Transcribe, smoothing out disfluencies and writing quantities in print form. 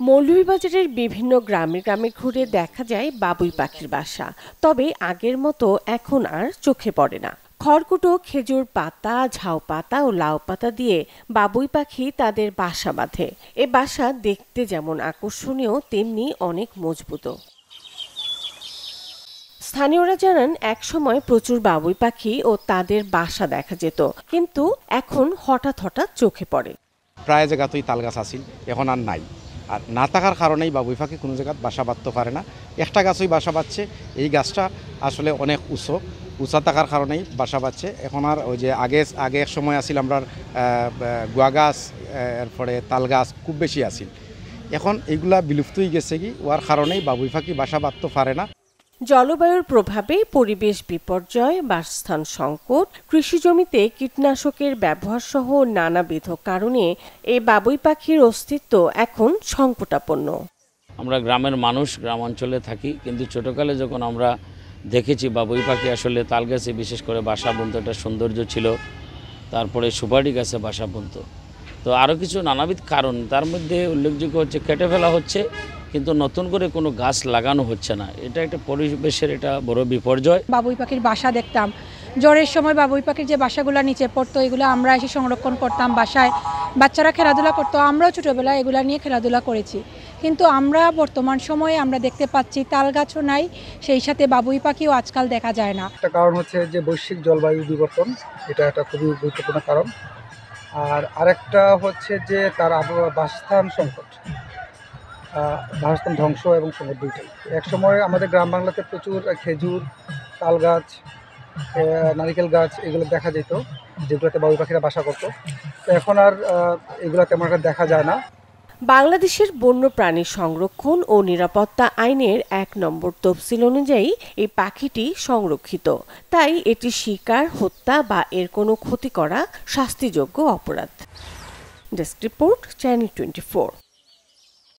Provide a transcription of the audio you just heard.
মৌলভীবাজারের বিভিন্ন গ্রামে গ্রামে ঘুরে দেখা যায় বাবুই পাখির বাসা। তবে আগের মতো এখন আর চোখে পড়ে না। খড়কুটো, খেজুর পাতা, ঝাউ পাতা ও লাউ পাতা দিয়ে বাবুই পাখি তাদের বাসা বাঁধে। এ বাসা দেখতে যেমন আকর্ষণীয়, তেমনি অনেক মজবুত। স্থানীয়রা জানান, একসময় প্রচুর বাবুই পাখি ও তাদের বাসা দেখা যেত, কিন্তু এখন হঠাৎ হঠাৎ চোখে পড়ে। প্রায় জায়গাতেই তাল গাছ আসিল, এখন আর নাই। আর না থাকার কারণেই বাবুই পাখি কোনো জায়গায় বাসা বাঁধতে পারে না। একটা গাছই বাসা বাঁধছে, এই গাছটা আসলে অনেক উঁচা থাকার কারণেই বাসা বাঁধছে। এখন আর ওই যে আগে এক সময় আসিল আমরা গুয়া গাছ, এরপরে তাল গাছ খুব বেশি আসিল। এখন এইগুলা বিলুপ্ত হয়ে গেছে কি, ওর কারণেই বাবুই পাখি বাসা বাঁধতে পারে না। জলবায়ুর প্রভাবে পরিবেশ বিপর্যয়, বাসস্থান সংকট, কৃষি জমিতে কীটনাশকের ব্যবহার সহ নানাবিধ কারণে এই বাবুই পাখির অস্তিত্ব এখন সংকটাপন্ন। আমরা গ্রামের মানুষ, গ্রাম অঞ্চলে থাকি, কিন্তু ছোটকালে যখন আমরা দেখেছি বাবুই পাখি আসলে তাল গাছে বিশেষ করে বাসা বুনতো, একটা সৌন্দর্য ছিল। তারপরে সুপারি গাছে বাসা বুনতো। তো আরও কিছু নানাবিধ কারণ, তার মধ্যে উল্লেখযোগ্য হচ্ছে কেটে ফেলা হচ্ছে, কিন্তু নতুন করে কোনো গাছ লাগানো হচ্ছে না। এটা একটা পরিবেশের এটা বড় বিপর্যয়। বাবুই পাখির বাসা দেখতাম, জ্বরের সময় বাবুই পাখির যে বাসাগুলো নিচে পড়তো, এগুলো আমরা এসে সংরক্ষণ করতাম বাসায়। বাচ্চারা খেলাধুলা করতো, আমরাও ছোটোবেলায় এগুলা নিয়ে খেলাধুলা করেছি। কিন্তু আমরা বর্তমান সময়ে আমরা দেখতে পাচ্ছি তাল গাছও নাই, সেই সাথে বাবুই পাখিও আজকাল দেখা যায় না। একটা কারণ হচ্ছে যে বৈশ্বিক জলবায়ু বিবর্তন, এটা একটা খুবই গুরুত্বপূর্ণ কারণ। আর আরেকটা হচ্ছে যে তার বাসস্থান সংকট, বাসস্থান ধ্বংস এবং সংকট দুইটাই। একসময় আমাদের গ্রাম বাংলাতে প্রচুর খেজুর, তাল গাছ, নারিকেল গাছ এগুলো দেখা যেত, যেগুলোতে বাবুই পাখিরা বাসা করতো। তো এখন আর এগুলো তেমন একটা দেখা যায় না। বাংলাদেশের বন্যপ্রাণী সংরক্ষণ ও নিরাপত্তা আইনের ১ নম্বর তফসিল অনুযায়ী এই পাখিটি সংরক্ষিত। তাই এটি শিকার, হত্যা বা এর কোনো ক্ষতি করা শাস্তিযোগ্য অপরাধ। Desk report, channel 24।